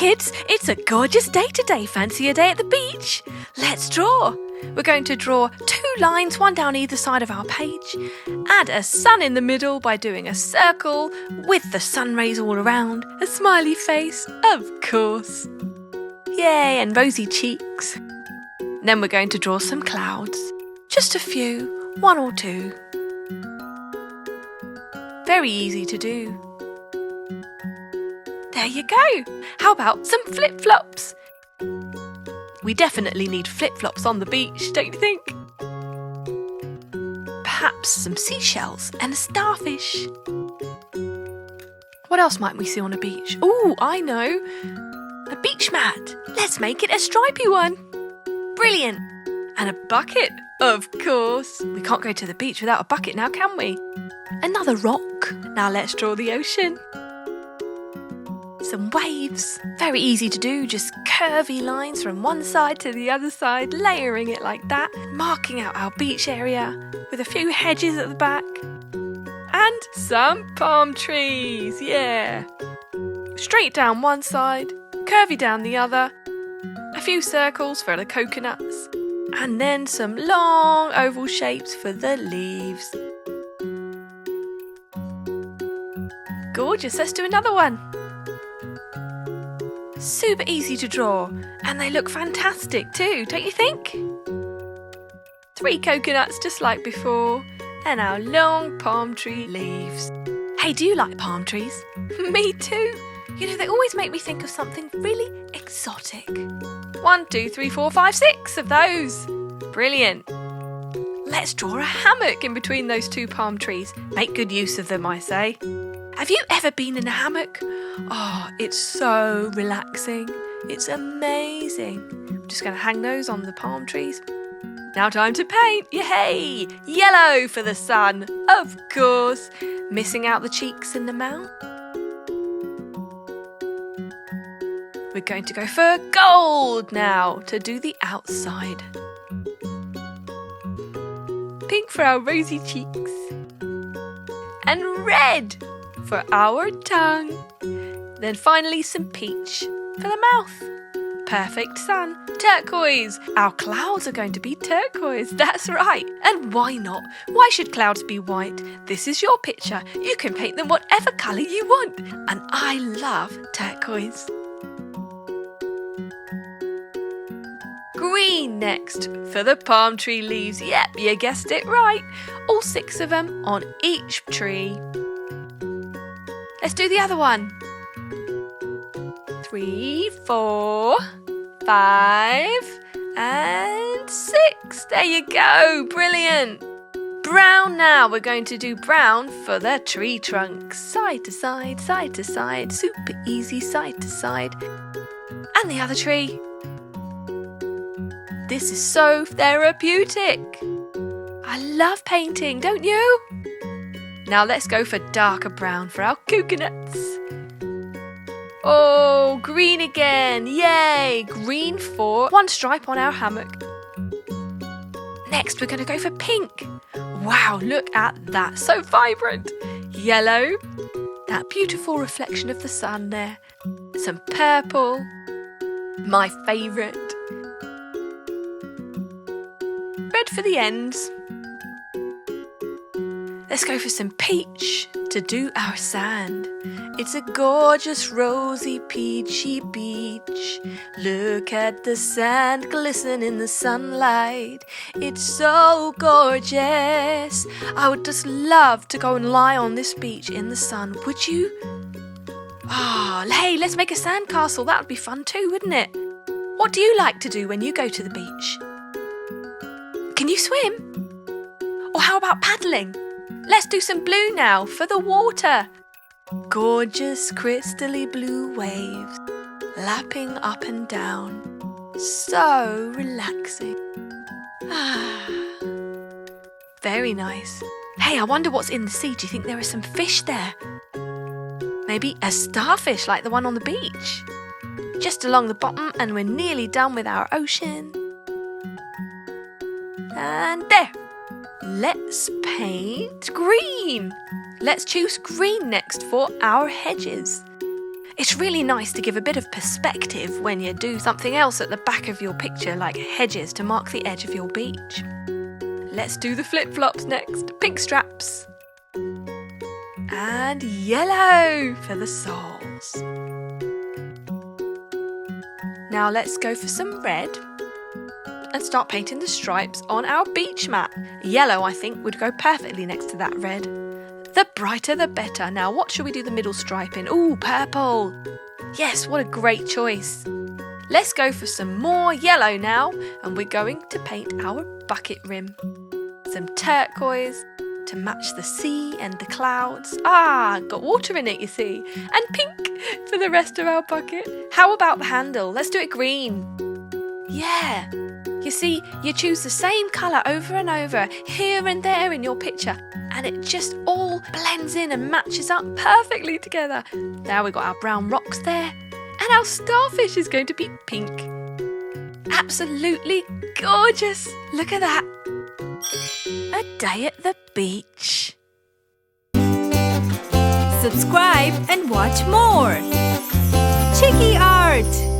kids, it's a gorgeous day today. Fancy a day at the beach? Let's draw. We're going to draw 2 lines, one down either side of our page. Add a sun in the middle by doing a circle with the sun rays all around. A smiley face, of course. Yay, and rosy cheeks. Then we're going to draw some clouds. Just a few, 1 or 2. Very easy to do. There you go. How about some flip-flops? We definitely need flip-flops on the beach, don't you think? Perhaps some seashells and a starfish. What else might we see on a beach? Oh, I know. A beach mat. Let's make it a stripy one. Brilliant. And a bucket, of course. We can't go to the beach without a bucket now, can we? Another rock. Now let's draw the ocean. Some waves. Very easy to do, just curvy lines from one side to the other side, layering it like that, marking out our beach area with a few hedges at the back. And some palm trees, yeah. Straight down one side, curvy down the other, a few circles for the coconuts, and then some long oval shapes for the leaves. Gorgeous, let's do another one. Super easy to draw, and they look fantastic too, don't you think? 3 coconuts just like before, and our long palm tree leaves. Hey, do you like palm trees? Me too. You know, they always make me think of something really exotic. 1, 2, 3, 4, 5, 6 of those. Brilliant. Let's draw a hammock in between those 2 palm trees. Make good use of them, I say. Have you ever been in a hammock? Oh, it's so relaxing. It's amazing. I'm just going to hang those on the palm trees. Now time to paint. Yay! Yellow for the sun, of course. Missing out the cheeks and the mouth. We're going to go for gold now to do the outside. Pink for our rosy cheeks. And red for our tongue. Then finally some peach for the mouth. Perfect sun. Turquoise. Our clouds are going to be turquoise. That's right. And why not? Why should clouds be white? This is your picture. You can paint them whatever colour you want. And I love turquoise. Green next for the palm tree leaves. Yep, you guessed it right. All 6 of them on each tree. Let's do the other one. 3, 4, 5, and 6. There you go. Brilliant. Brown now. We're going to do brown for the tree trunks. Side to side, side to side. Super easy, side to side. And the other tree. This is so therapeutic. I love painting, don't you? Now let's go for darker brown for our coconuts. Oh, green again. Yay! Green for 1 stripe on our hammock. Next, we're going to go for pink. Wow, look at that. So vibrant. Yellow. That beautiful reflection of the sun there. Some purple. My favourite. Red for the ends. Let's go for some peach to do our sand. It's a gorgeous rosy peachy beach. Look at the sand glisten in the sunlight. It's so gorgeous. I would just love to go and lie on this beach in the sun. Would you? Oh, hey, let's make a sandcastle. That would be fun too, wouldn't it? What do you like to do when you go to the beach? Can you swim? Or how about paddling? Let's do some blue now for the water. Gorgeous crystally blue waves lapping up and down. So relaxing. Very nice. Hey, I wonder what's in the sea. Do you think there are some fish there? Maybe a starfish like the one on the beach. Just along the bottom, and we're nearly done with our ocean. And there. Let's paint green. Let's choose green next for our hedges. It's really nice to give a bit of perspective when you do something else at the back of your picture, like hedges to mark the edge of your beach. Let's do the flip-flops next. Pink straps. And yellow for the soles. Now let's go for some red and start painting the stripes on our beach mat. Yellow, I think, would go perfectly next to that red. The brighter the better. Now what should we do the middle stripe in? Ooh, purple. Yes, what a great choice. Let's go for some more yellow now, and we're going to paint our bucket rim. Some turquoise to match the sea and the clouds. Got water in it, you see. And pink for the rest of our bucket. How about the handle? Let's do it green. Yeah. You see, you choose the same colour over and over, here and there in your picture, and it just all blends in and matches up perfectly together. Now we've got our brown rocks there, and our starfish is going to be pink. Absolutely gorgeous. Look at that. A day at the beach. Subscribe and watch more. Chiki Art!